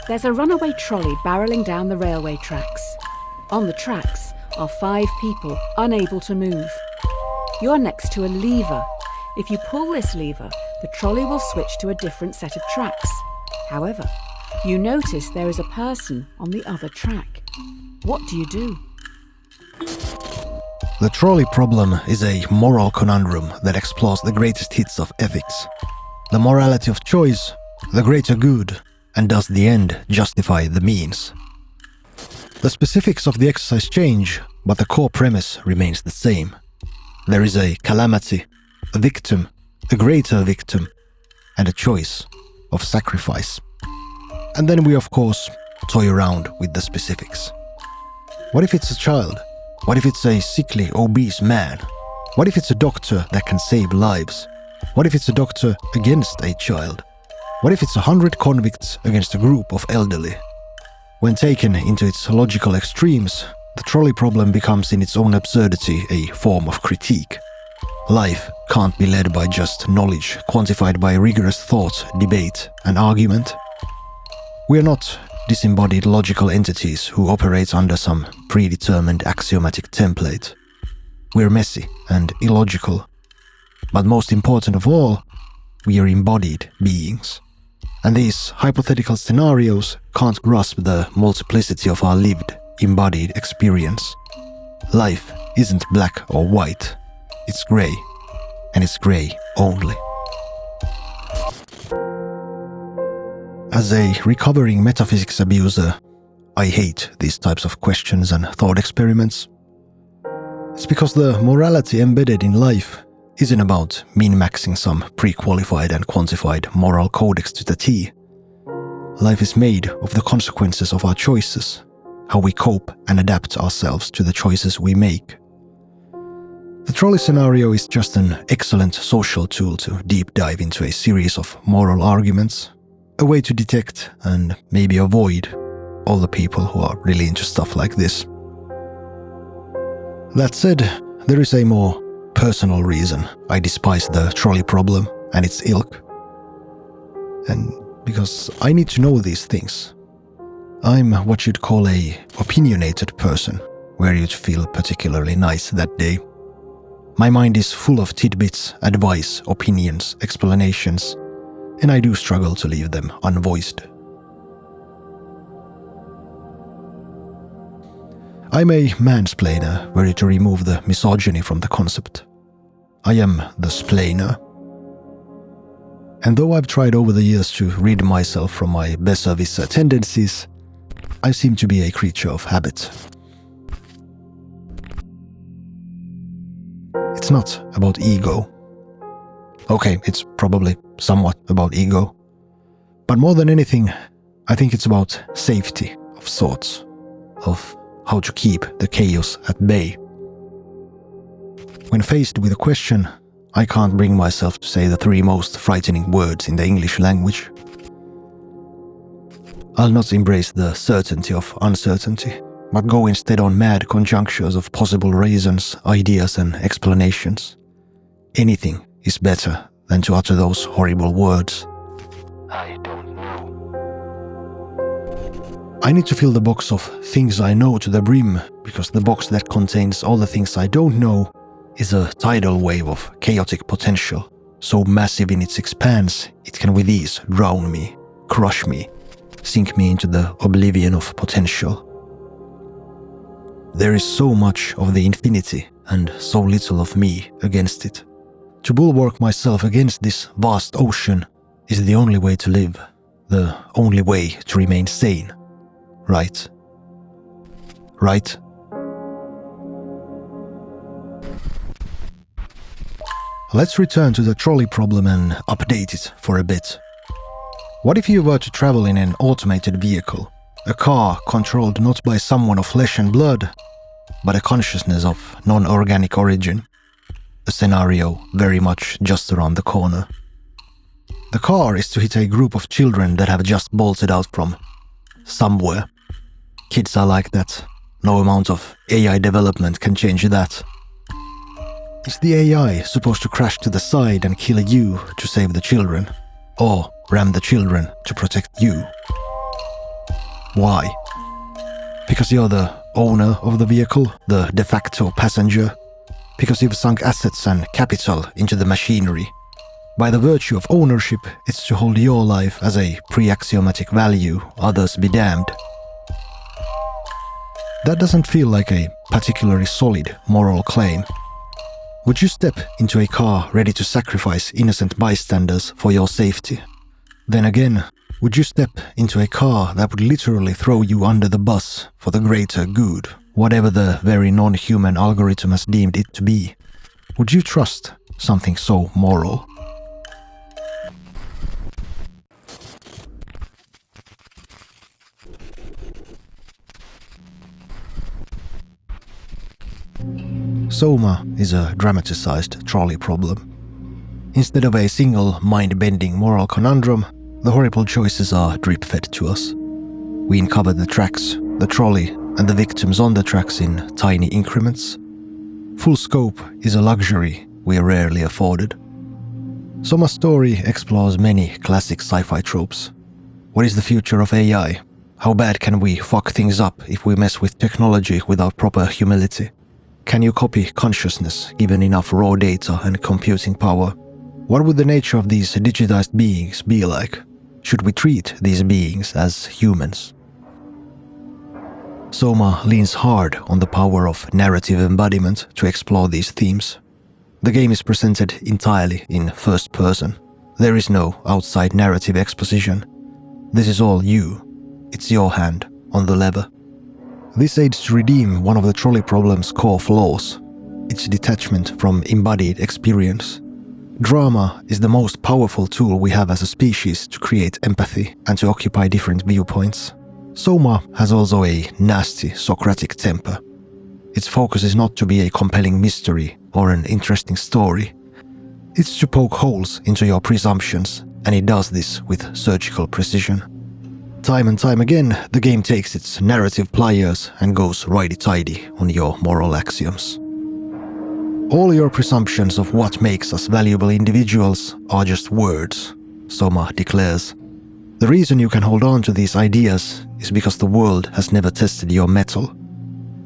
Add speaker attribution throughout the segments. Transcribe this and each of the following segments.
Speaker 1: There's a runaway trolley barreling down the railway tracks. On the tracks are 5 people unable to move. You're next to a lever. If you pull this lever, the trolley will switch to a different set of tracks. However, you notice there is a person on the other track. What do you do?
Speaker 2: The trolley problem is a moral conundrum that explores the greatest hits of ethics. The morality of choice, the greater good, and does the end justify the means? The specifics of the exercise change, but the core premise remains the same. There is a calamity, a victim, a greater victim, and a choice of sacrifice. And then we, of course, toy around with the specifics. What if it's a child? What if it's a sickly, obese man? What if it's a doctor that can save lives? What if it's a doctor against a child? What if it's 100 convicts against a group of elderly? When taken into its logical extremes, the trolley problem becomes in its own absurdity a form of critique. Life can't be led by just knowledge, quantified by rigorous thought, debate, and argument. We are not disembodied logical entities who operate under some predetermined axiomatic template. We're messy and illogical. But most important of all, we are embodied beings. And these hypothetical scenarios can't grasp the multiplicity of our lived, embodied experience. Life isn't black or white. It's grey. And it's grey only. As a recovering metaphysics abuser, I hate these types of questions and thought experiments. It's because the morality embedded in life isn't about min-maxing some pre-qualified and quantified moral codex to the T. Life is made of the consequences of our choices, how we cope and adapt ourselves to the choices we make. The trolley scenario is just an excellent social tool to deep dive into a series of moral arguments, a way to detect and maybe avoid all the people who are really into stuff like this. That said, there is a more personal reason I despise the trolley problem and its ilk. And because I need to know these things. I'm what you'd call a opinionated person, where you'd feel particularly nice that day. My mind is full of tidbits, advice, opinions, explanations, and I do struggle to leave them unvoiced. I'm a mansplainer, ready to remove the misogyny from the concept. I am the splainer. And though I've tried over the years to rid myself from my besserwisser tendencies, I seem to be a creature of habit. It's not about ego. Okay, it's probably somewhat about ego. But more than anything, I think it's about safety of sorts, of how to keep the chaos at bay. When faced with a question, I can't bring myself to say the 3 most frightening words in the English language. I'll not embrace the certainty of uncertainty, but go instead on mad conjunctures of possible reasons, ideas, and explanations. Anything is better than to utter those horrible words. I don't know. I need to fill the box of things I know to the brim, because the box that contains all the things I don't know is a tidal wave of chaotic potential, so massive in its expanse it can with ease drown me, crush me, sink me into the oblivion of potential. There is so much of the infinity and so little of me against it. To bulwark myself against this vast ocean is the only way to live, the only way to remain sane. Right? Right? Let's return to the trolley problem and update it for a bit. What if you were to travel in an automated vehicle, a car controlled not by someone of flesh and blood, but a consciousness of non-organic origin? A scenario very much just around the corner. The car is to hit a group of children that have just bolted out from somewhere. Kids are like that. No amount of AI development can change that. Is the AI supposed to crash to the side and kill you to save the children? Or ram the children to protect you? Why? Because you're the owner of the vehicle, the de facto passenger. Because you've sunk assets and capital into the machinery. By the virtue of ownership, it's to hold your life as a pre-axiomatic value, others be damned. That doesn't feel like a particularly solid moral claim. Would you step into a car ready to sacrifice innocent bystanders for your safety? Then again, would you step into a car that would literally throw you under the bus for the greater good, whatever the very non-human algorithm has deemed it to be? Would you trust something so moral? Soma is a dramatized trolley problem. Instead of a single mind-bending moral conundrum, the horrible choices are drip-fed to us. We uncover the tracks, the trolley, and the victims on the tracks in tiny increments. Full scope is a luxury we are rarely afforded. Soma's story explores many classic sci-fi tropes. What is the future of AI? How bad can we fuck things up if we mess with technology without proper humility? Can you copy consciousness given enough raw data and computing power? What would the nature of these digitized beings be like? Should we treat these beings as humans? Soma leans hard on the power of narrative embodiment to explore these themes. The game is presented entirely in first person. There is no outside narrative exposition. This is all you. It's your hand on the lever. This aids to redeem one of the trolley problem's core flaws, its detachment from embodied experience. Drama is the most powerful tool we have as a species to create empathy and to occupy different viewpoints. Soma has also a nasty Socratic temper. Its focus is not to be a compelling mystery or an interesting story. It's to poke holes into your presumptions, and it does this with surgical precision. Time and time again, the game takes its narrative pliers and goes righty-tighty on your moral axioms. All your presumptions of what makes us valuable individuals are just words, Soma declares. The reason you can hold on to these ideas is because the world has never tested your mettle.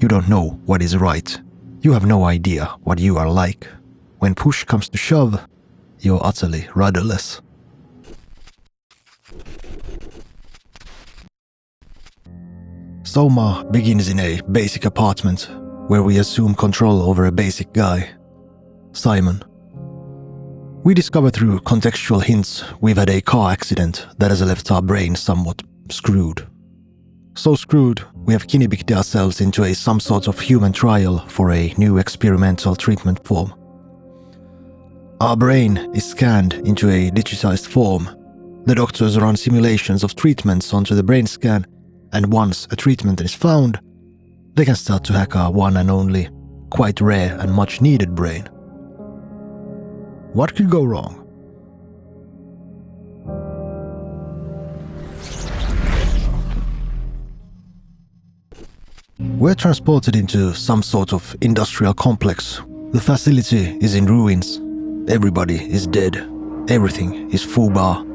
Speaker 2: You don't know what is right. You have no idea what you are like. When push comes to shove, you're utterly rudderless. Soma begins in a basic apartment where we assume control over a basic guy, Simon. We discover through contextual hints we've had a car accident that has left our brain somewhat screwed. So screwed, we have kinnibicked ourselves into some sort of human trial for a new experimental treatment form. Our brain is scanned into a digitized form. The doctors run simulations of treatments onto the brain scan, and once a treatment is found, they can start to hack our one and only, quite rare and much needed brain. What could go wrong? We're transported into some sort of industrial complex. The facility is in ruins. Everybody is dead. Everything is foobar.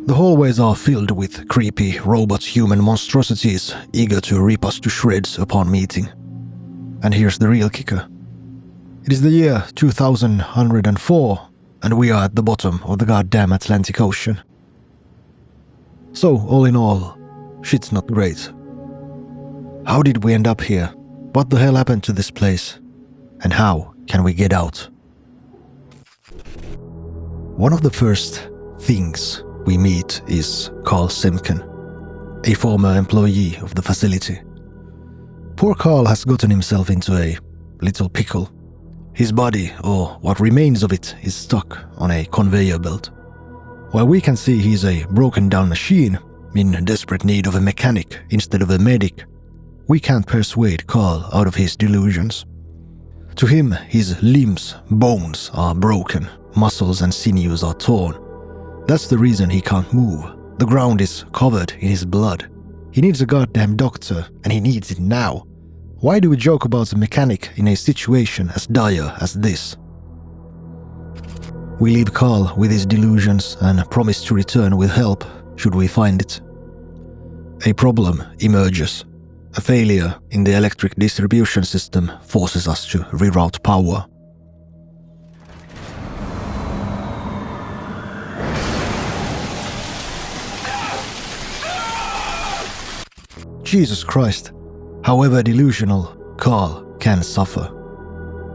Speaker 2: The hallways are filled with creepy robot-human monstrosities eager to rip us to shreds upon meeting. And here's the real kicker. It is the year 2104, and we are at the bottom of the goddamn Atlantic Ocean. So, all in all, shit's not great. How did we end up here? What the hell happened to this place? And how can we get out? One of the first things we meet is Carl Semken, a former employee of the facility. Poor Carl has gotten himself into a little pickle. His body, or what remains of it, is stuck on a conveyor belt. While we can see he's a broken down machine, in desperate need of a mechanic instead of a medic, we can't persuade Carl out of his delusions. To him, his limbs, bones are broken, muscles and sinews are torn. That's the reason he can't move. The ground is covered in his blood. He needs a goddamn doctor, and he needs it now. Why do we joke about a mechanic in a situation as dire as this? We leave Carl with his delusions and promise to return with help should we find it. A problem emerges. A failure in the electric distribution system forces us to reroute power. Jesus Christ. However delusional, Carl can suffer.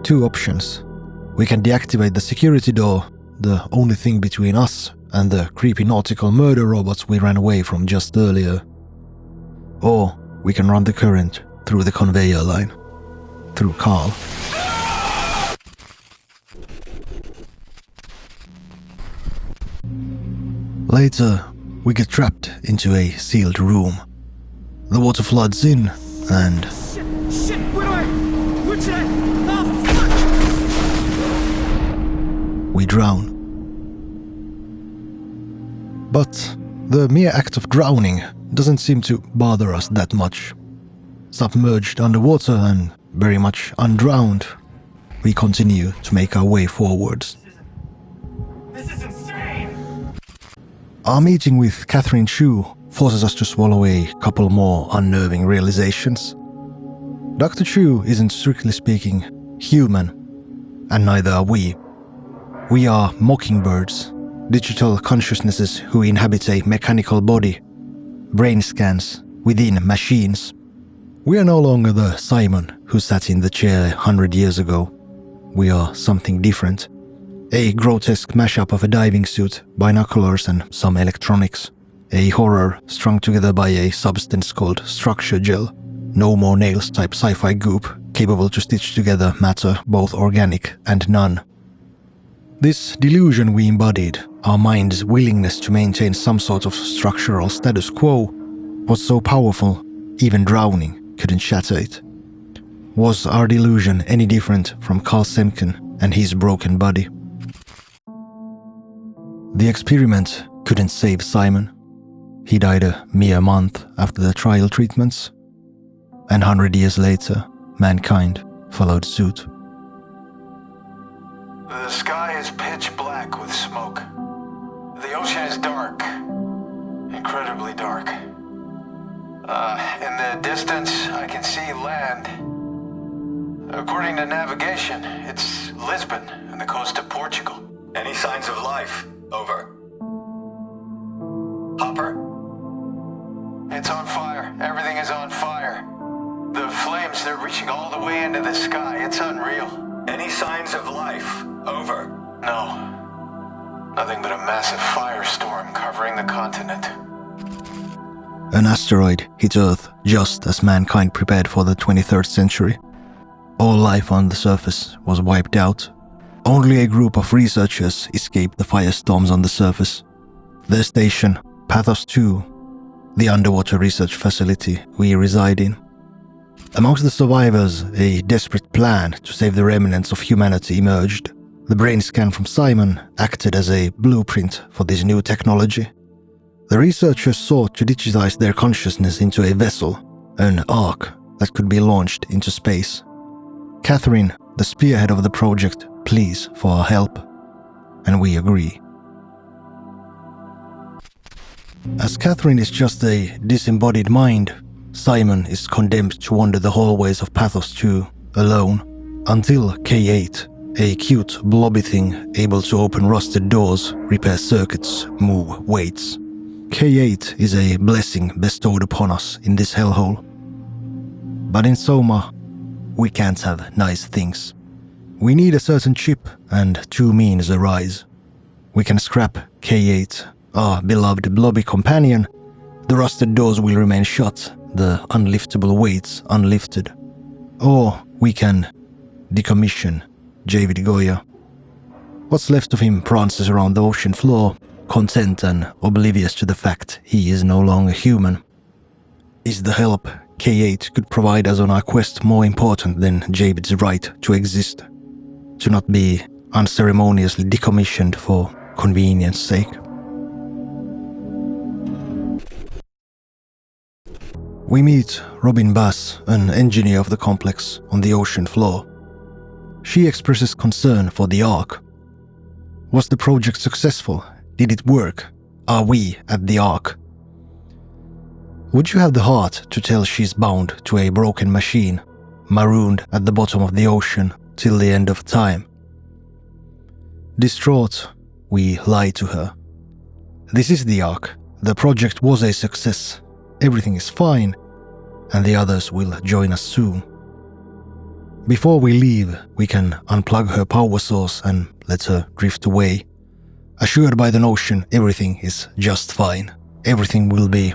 Speaker 2: Two options. We can deactivate the security door, the only thing between us and the creepy nautical murder robots we ran away from just earlier. Or we can run the current through the conveyor line, through Carl. Later, we get trapped into a sealed room. The water floods in and...
Speaker 3: Shit! Where should I? Oh, fuck!
Speaker 2: we drown. But the mere act of drowning doesn't seem to bother us that much. Submerged underwater and very much undrowned, we continue to make our way forwards.
Speaker 3: This is insane!
Speaker 2: Our meeting with Catherine Chu forces us to swallow a couple more unnerving realizations. Dr. Chu isn't strictly speaking human, and neither are we. We are mockingbirds, digital consciousnesses who inhabit a mechanical body, brain scans within machines. We are no longer the Simon who sat in the chair 100 years ago. We are something different. A grotesque mashup of a diving suit, binoculars and some electronics. A horror strung together by a substance called structure gel. No more nails type sci-fi goop, capable to stitch together matter both organic and none. This delusion we embodied, our mind's willingness to maintain some sort of structural status quo, was so powerful, even drowning couldn't shatter it. Was our delusion any different from Carl Semken and his broken body? The experiment couldn't save Simon. He died a mere month after the trial treatments, and 100 years later, mankind followed suit.
Speaker 4: The sky is pitch black with smoke. The ocean is dark. Incredibly dark. In the distance, I can see land. According to navigation, it's Lisbon and the coast of Portugal. Any signs of life? Over. Hopper? It's on fire. Everything is on fire. The flames, they're reaching all the way into the sky. It's unreal. Any signs of life? Over. No. Nothing but a massive firestorm covering the continent.
Speaker 2: An asteroid hit Earth just as mankind prepared for the 23rd century. All life on the surface was wiped out. Only a group of researchers escaped the firestorms on the surface. Their station, Pathos 2, the underwater research facility we reside in. Amongst the survivors, a desperate plan to save the remnants of humanity emerged. The brain scan from Simon acted as a blueprint for this new technology. The researchers sought to digitize their consciousness into a vessel, an ark that could be launched into space. Catherine, the spearhead of the project, pleads for our help, and we agree. As Catherine is just a disembodied mind, Simon is condemned to wander the hallways of Pathos 2 alone, until K8, a cute blobby thing able to open rusted doors, repair circuits, move weights. K8 is a blessing bestowed upon us in this hellhole. But in Soma, we can't have nice things. We need a certain chip, and two means arise. We can scrap K8, our beloved blobby companion. The rusted doors will remain shut, the unliftable weights unlifted. Or we can decommission Javid Goya. What's left of him prances around the ocean floor, content and oblivious to the fact he is no longer human. Is the help K8 could provide us on our quest more important than Javid's right to exist, to not be unceremoniously decommissioned for convenience sake? We meet Robin Bass, an engineer of the complex, on the ocean floor. She expresses concern for the Ark. Was the project successful? Did it work? Are we at the Ark? Would you have the heart to tell she's bound to a broken machine, marooned at the bottom of the ocean till the end of time? Distraught, we lie to her. This is the Ark. The project was a success. Everything is fine, and the others will join us soon. Before we leave, we can unplug her power source and let her drift away. Assured by the notion everything is just fine. Everything will be...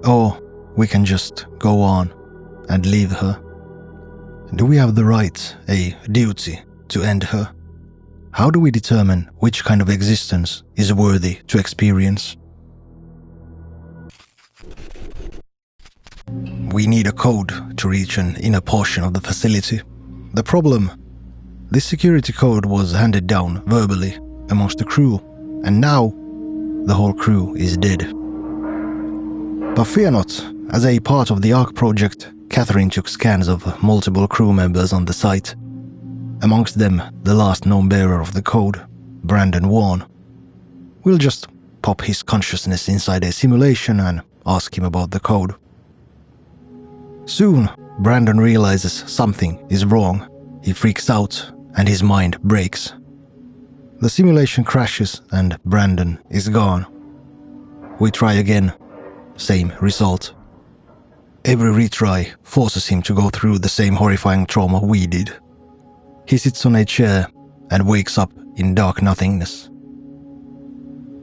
Speaker 2: Or we can just go on and leave her. Do we have the right, a duty, to end her? How do we determine which kind of existence is worthy to experience? We need a code to reach an inner portion of the facility. The problem? This security code was handed down verbally amongst the crew, and now the whole crew is dead. But fear not, as a part of the Ark project, Catherine took scans of multiple crew members on the site. Amongst them, the last known bearer of the code, Brandon Warren. We'll just pop his consciousness inside a simulation and ask him about the code. Soon, Brandon realizes something is wrong. He freaks out and his mind breaks. The simulation crashes and Brandon is gone. We try again. Same result. Every retry forces him to go through the same horrifying trauma we did. He sits on a chair and wakes up in dark nothingness.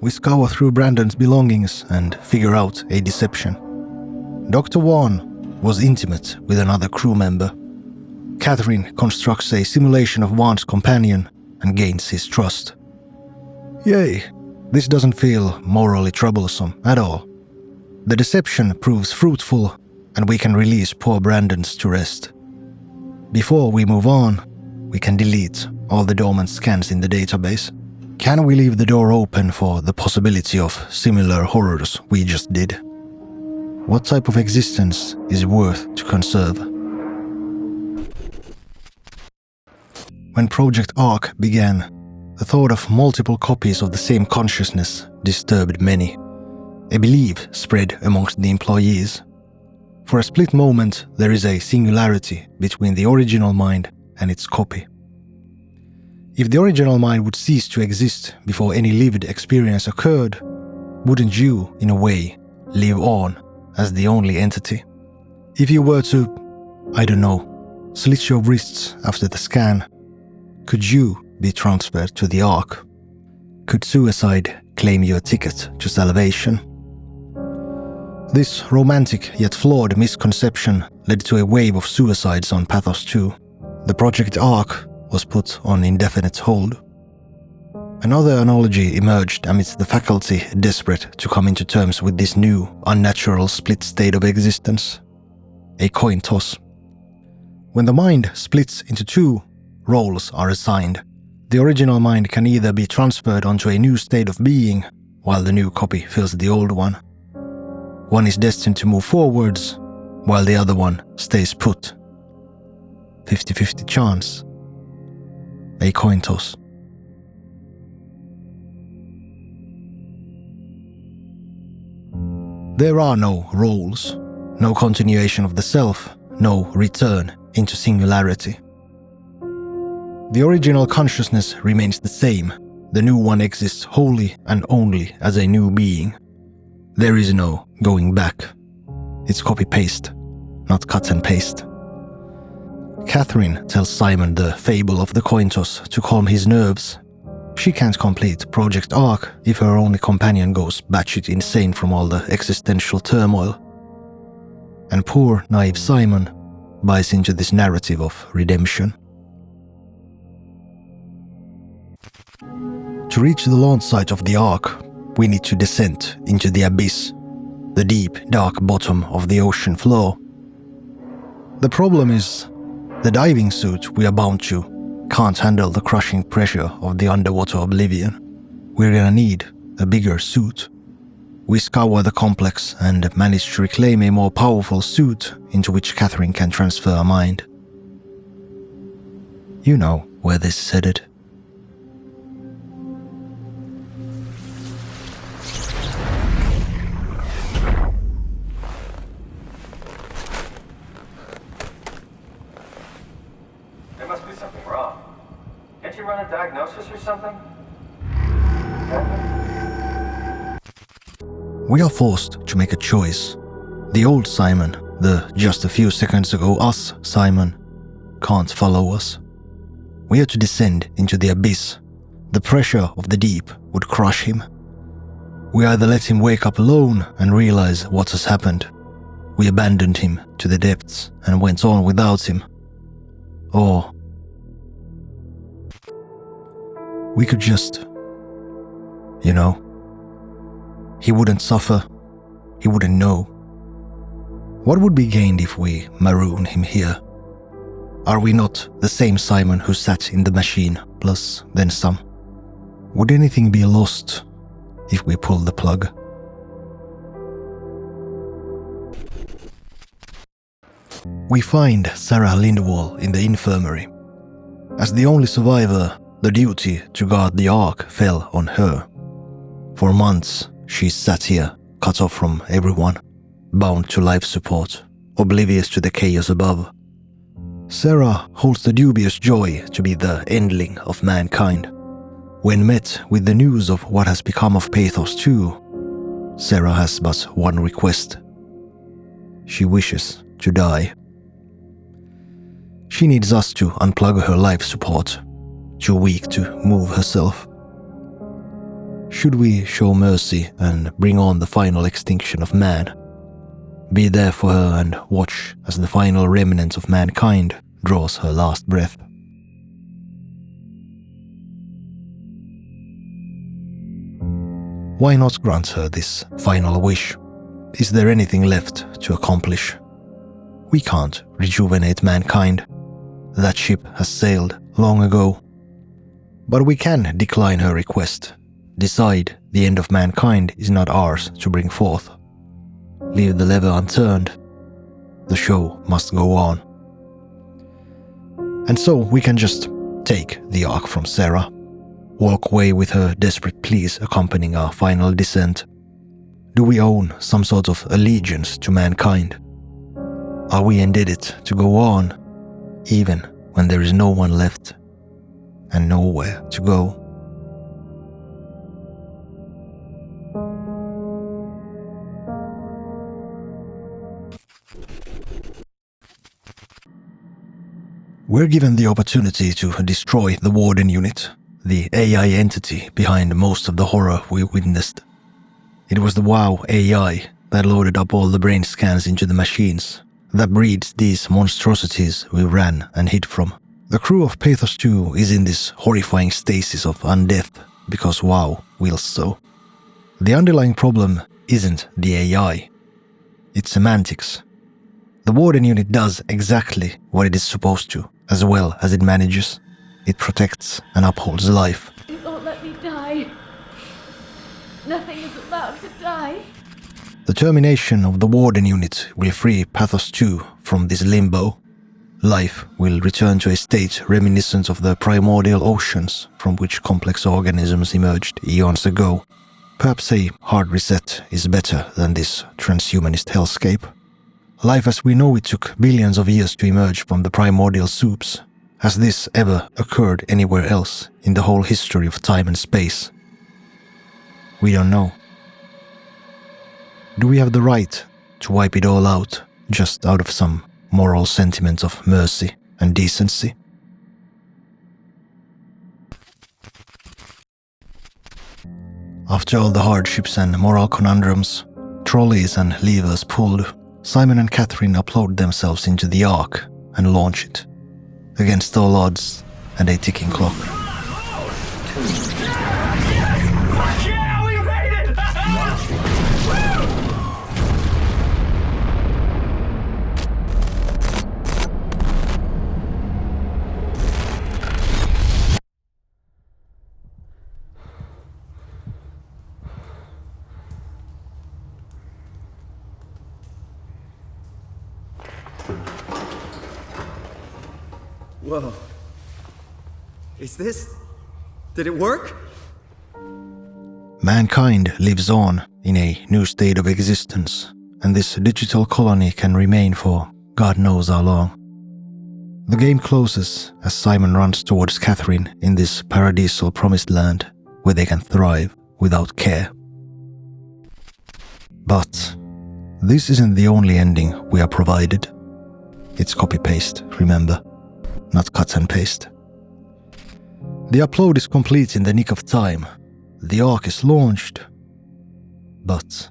Speaker 2: We scour through Brandon's belongings and figure out a deception. Dr. Wan was intimate with another crew member. Catherine constructs a simulation of Wan's companion and gains his trust. Yay, this doesn't feel morally troublesome at all. The deception proves fruitful and we can release poor Brandon's to rest. Before we move on, we can delete all the dormant scans in the database. Can we leave the door open for the possibility of similar horrors we just did? What type of existence is worth to conserve? When Project Ark began, the thought of multiple copies of the same consciousness disturbed many. A belief spread amongst the employees. For a split moment, there is a singularity between the original mind and its copy. If the original mind would cease to exist before any lived experience occurred, wouldn't you, in a way, live on as the only entity? If you were to, I don't know, slit your wrists after the scan, could you be transferred to the Ark? Could suicide claim your ticket to salvation? This romantic yet flawed misconception led to a wave of suicides on Pathos 2. The Project Ark was put on indefinite hold. Another analogy emerged amidst the faculty desperate to come into terms with this new, unnatural split state of existence. A coin toss. When the mind splits into two, roles are assigned. The original mind can either be transferred onto a new state of being, while the new copy fills the old one. One is destined to move forwards, while the other one stays put. 50-50 chance. A coin toss. There are no roles, no continuation of the self, no return into singularity. The original consciousness remains the same. The new one exists wholly and only as a new being. There is no going back. It's copy-paste, not cut and paste. Catherine tells Simon the fable of the coin toss to calm his nerves. She can't complete Project Ark if her only companion goes batshit insane from all the existential turmoil. And poor, naive Simon buys into this narrative of redemption. To reach the launch site of the Ark, we need to descend into the abyss, the deep, dark bottom of the ocean floor. The problem is, the diving suit we are bound to can't handle the crushing pressure of the underwater oblivion. We're gonna need a bigger suit. We scour the complex and manage to reclaim a more powerful suit into which Catherine can transfer her mind. You know, where this is headed.
Speaker 5: There must be something wrong. Can't you run a diagnosis or something?
Speaker 2: We are forced to make a choice. The old Simon, the just a few seconds ago us Simon, can't follow us. We are to descend into the abyss. The pressure of the deep would crush him. We either let him wake up alone and realize what has happened. We abandoned him to the depths and went on without him. Or we could just, he wouldn't suffer, he wouldn't know. What would be gained if we maroon him here? Are we not the same Simon who sat in the machine, plus then some? Would anything be lost if we pull the plug? We find Sarah Lindwall in the infirmary. As the only survivor, the duty to guard the Ark fell on her. For months, she sat here, cut off from everyone, bound to life support, oblivious to the chaos above. Sarah holds the dubious joy to be the endling of mankind. When met with the news of what has become of Pathos 2, Sarah has but one request. She wishes to die. She needs us to unplug her life support, too weak to move herself. Should we show mercy and bring on the final extinction of man? Be there for her and watch as the final remnant of mankind draws her last breath. Why not grant her this final wish? Is there anything left to accomplish? We can't rejuvenate mankind. That ship has sailed long ago. But we can decline her request. Decide the end of mankind is not ours to bring forth. Leave the lever unturned. The show must go on. And so we can just take the Ark from Sarah, walk away with her desperate pleas accompanying our final descent. Do we own some sort of allegiance to mankind? Are we indebted to go on, even when there is no one left and nowhere to go? We're given the opportunity to destroy the Warden unit, the AI entity behind most of the horror we witnessed. It was the WoW AI that loaded up all the brain scans into the machines, that breeds these monstrosities we ran and hid from. The crew of Pathos 2 is in this horrifying stasis of undeath because WoW wills so. The underlying problem isn't the AI, it's semantics. The Warden unit does exactly what it is supposed to, as well as it manages. It protects and upholds life.
Speaker 6: You won't let me die. Nothing is allowed to die.
Speaker 2: The termination of the Warden unit will free Pathos 2 from this limbo. Life will return to a state reminiscent of the primordial oceans from which complex organisms emerged eons ago. Perhaps a hard reset is better than this transhumanist hellscape. Life as we know it took billions of years to emerge from the primordial soups. Has this ever occurred anywhere else in the whole history of time and space? We don't know. Do we have the right to wipe it all out just out of some moral sentiment of mercy and decency? After all the hardships and moral conundrums, trolleys and levers pulled, Simon and Catherine upload themselves into the Ark and launch it, against all odds and a ticking clock.
Speaker 3: Yeah, we made it!
Speaker 7: Whoa.
Speaker 3: Is this... Did it work?
Speaker 2: Mankind lives on in a new state of existence, and this digital colony can remain for God knows how long. The game closes as Simon runs towards Catherine in this paradisal promised land where they can thrive without care. But this isn't the only ending we are provided. It's copy-paste, remember, not cut and paste. The upload is complete in the nick of time. The Ark is launched, but...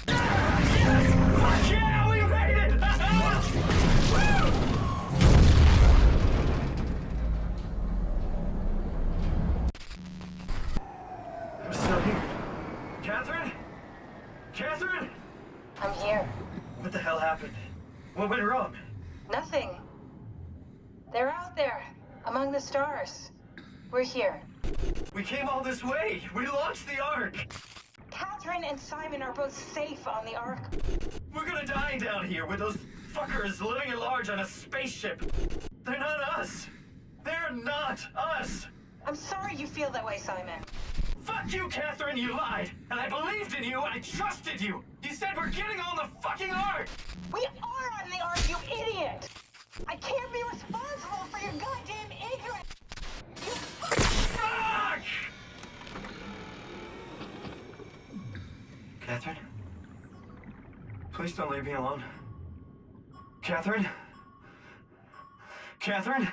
Speaker 3: Yeah, we made it! I'm still here. Catherine? Catherine?
Speaker 7: I'm here.
Speaker 3: What the hell happened? What went wrong?
Speaker 7: Nothing. They're out there, among the stars. We're here.
Speaker 3: We came all this way. We launched the Ark.
Speaker 7: Catherine and Simon are both safe on the Ark.
Speaker 3: We're gonna die down here with those fuckers living at large on a spaceship. They're not us. They're not us.
Speaker 7: I'm sorry you feel that way, Simon.
Speaker 3: Fuck you, Catherine, you lied. And I believed in you, and I trusted you. You said we're getting on the fucking Ark.
Speaker 7: We are on the Ark, you idiot! I can't be responsible for your goddamn ignorance! You
Speaker 3: Fuck! Catherine? Please don't leave me alone. Catherine? Catherine?